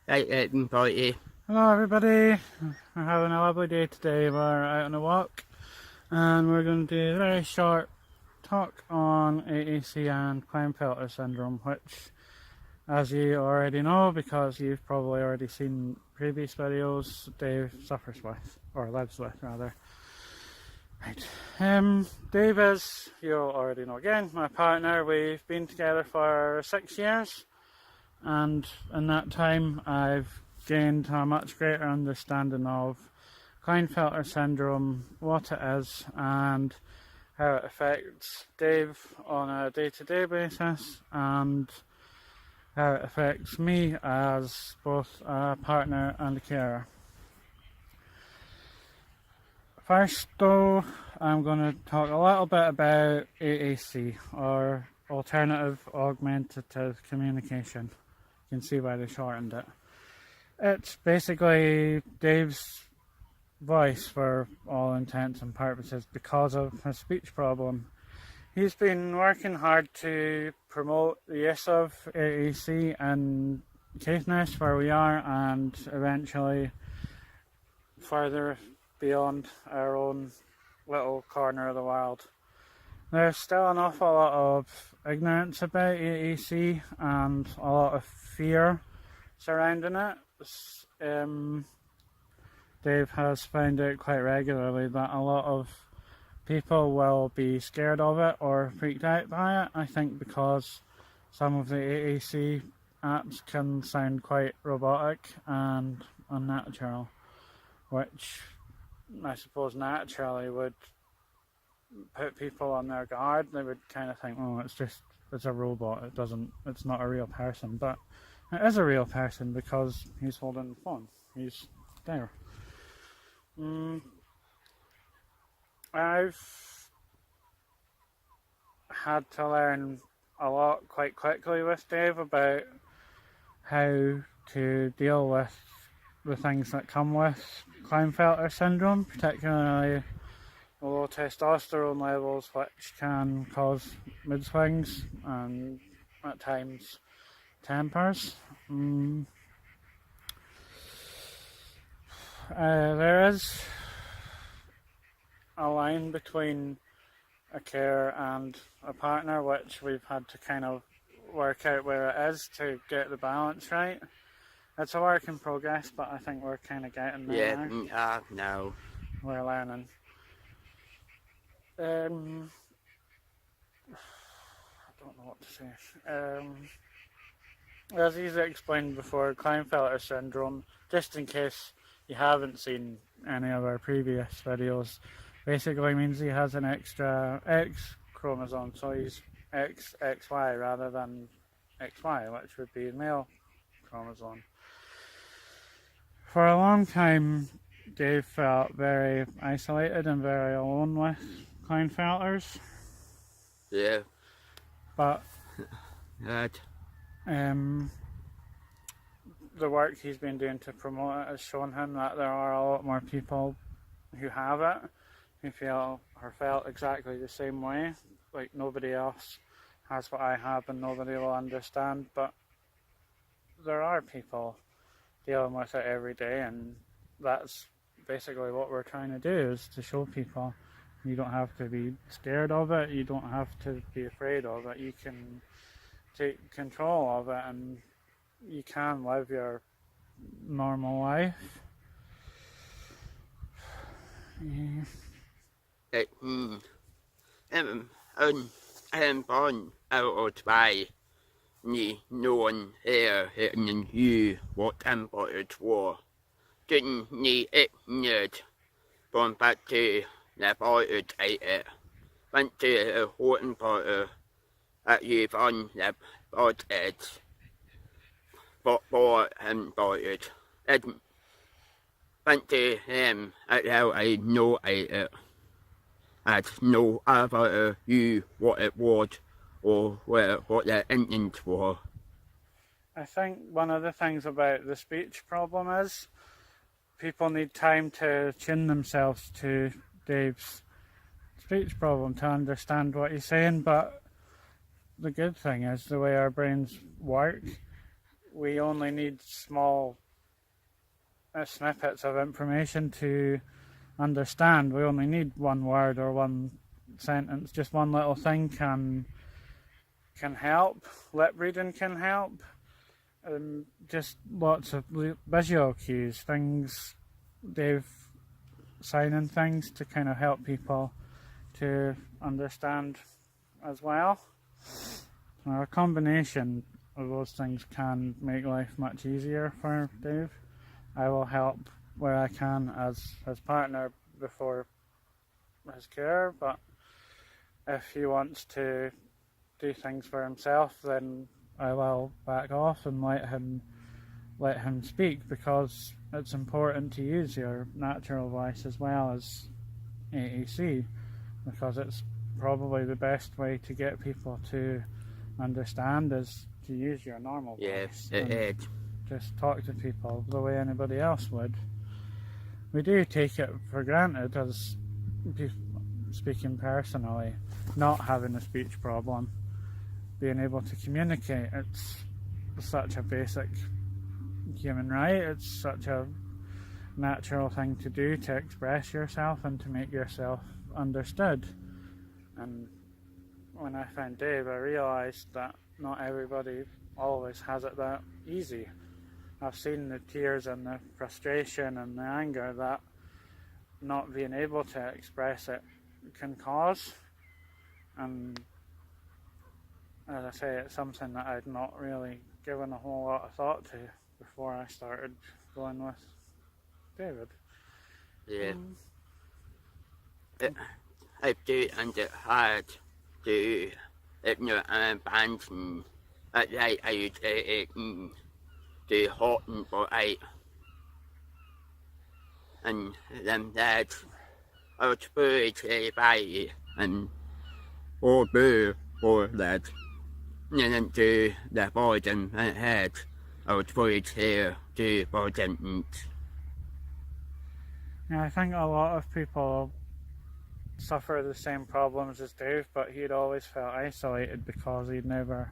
Right, everybody. Hello everybody, we're having a lovely day today. We're out on a walk and we're going to do a very short talk on AAC and Klinefelter syndrome, which, as you already know because you've probably already seen previous videos, Dave suffers with, or lives with rather. Right, Dave is, you'll already know again, my partner. We've been together for 6 years, and in that time I've gained a much greater understanding of Klinefelter syndrome, what it is, and how it affects Dave on a day-to-day basis, and how it affects me as both a partner and a carer. First though, I'm going to talk a little bit about AAC, or Alternative Augmentative Communication. You can see why they shortened it. It's basically Dave's voice for all intents and purposes because of his speech problem. He's been working hard to promote the use of AAC in Caithness, where we are, and eventually further beyond our own little corner of the world. There's still an awful lot of ignorance about AAC and a lot of fear surrounding it. Dave has found out quite regularly that a lot of people will be scared of it or freaked out by it. I think because some of the AAC apps can sound quite robotic and unnatural, which I suppose naturally would put people on their guard. They would kind of think, oh, it's a robot, it's not a real person. But it is a real person because he's holding the phone. He's there. I've had to learn a lot quite quickly with Dave about how to deal with the things that come with Klinefelter syndrome, particularly low testosterone levels, which can cause mood swings and at times tempers. There is a line between a carer and a partner, which we've had to kind of work out where it is to get the balance right. It's a work in progress, but I think we're kind of getting there now. Yeah, no. We're learning. I don't know what to say. As he's explained before, Klinefelter syndrome, just in case you haven't seen any of our previous videos, basically means he has an extra X chromosome, so he's XXY rather than XY, which would be a male chromosome. For a long time, Dave felt very isolated and very alone with Klinefelters. Yeah. But Right. the work he's been doing to promote it has shown him that there are a lot more people who have it, who feel or felt exactly the same way. Like, nobody else has what I have and nobody will understand, but there are people dealing with it every day, and that's basically what we're trying to do, is to show people you don't have to be scared of it, you don't have to be afraid of it, you can take control of it and you can live your normal life. Barn out by ni någon här än ju vad tempot var. Den ni nöd. Bombate när barnet är. Vänta hården på att ge van när barnet bara barnet. Vänta hem att jag know I'd know about you what it was or what the intent was. I think one of the things about the speech problem is people need time to tune themselves to Dave's speech problem to understand what he's saying, but the good thing is the way our brains work, we only need small snippets of information to understand. We only need one word or one sentence. Just one little thing can help. Lip reading can help. Just lots of visual cues, things, Dave signing things to kind of help people to understand as well. Now, a combination of those things can make life much easier for Dave. I will help where I can as his partner before his carer, but if he wants to do things for himself, then I will back off and let him speak, because it's important to use your natural voice as well as AAC, because it's probably the best way to get people to understand is to use your normal voice. Just talk to people the way anybody else would. We do take it for granted, as speaking personally, not having a speech problem, being able to communicate. It's such a basic human right. It's such a natural thing to do, to express yourself and to make yourself understood. And when I found Dave, I realised that not everybody always has it that easy. I've seen the tears and the frustration and the anger that not being able to express it can cause. And as I say, it's something that I'd not really given a whole lot of thought to before I started going with David. Yeah. I do find it hard to ignore bands and at night I would do hot and bright. And then that I was very terrified and all blue for that. And then to the voice in my head, I was very scared to pretend. Yeah, I think a lot of people suffer the same problems as Dave, but he'd always felt isolated because he'd never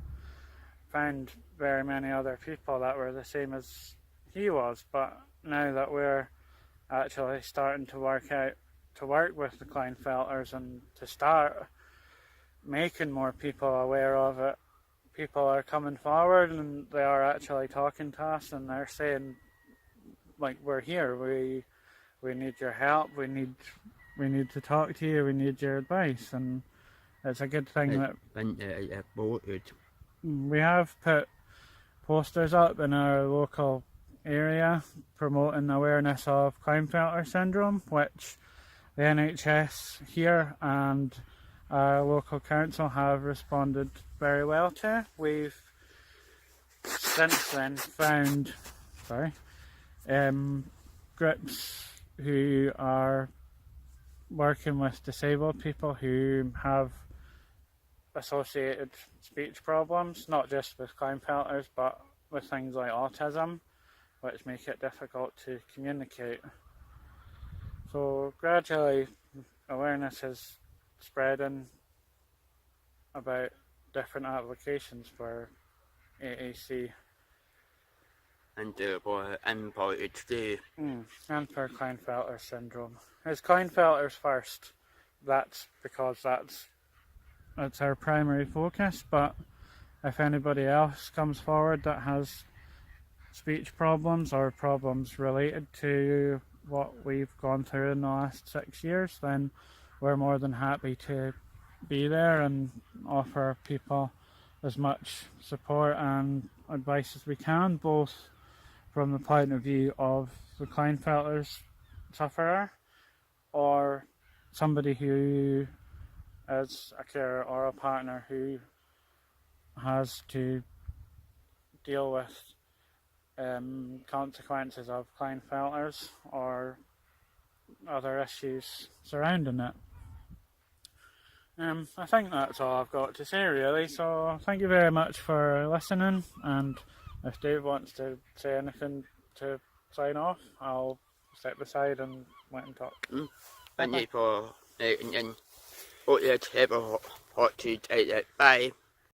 found very many other people that were the same as he was. But now that we're actually starting to work with the Klinefelters and to start making more people aware of it, people are coming forward and they are actually talking to us and they're saying, like, we're here, we need your help, we need to talk to you, we need your advice. And it's a good thing that we have put posters up in our local area promoting awareness of Klinefelter syndrome, which the NHS here and our local council have responded very well to. We've since then found groups who are working with disabled people who have associated speech problems, not just with Klinefelters but with things like autism, which make it difficult to communicate. So gradually awareness is spreading about different applications for AAC. And for important too. And for Klinefelter syndrome. It's Klinefelters first. That's because that's our primary focus, but if anybody else comes forward that has speech problems or problems related to what we've gone through in the last 6 years, then we're more than happy to be there and offer people as much support and advice as we can, both from the point of view of the Klinefelters sufferer or somebody who is a carer or a partner who has to deal with consequences of Klinefelters or other issues surrounding it. I think that's all I've got to say really, so thank you very much for listening, and if Dave wants to say anything to sign off, I'll step aside and let him talk. Thank you for listening. Hope you have a hot to take it. Bye.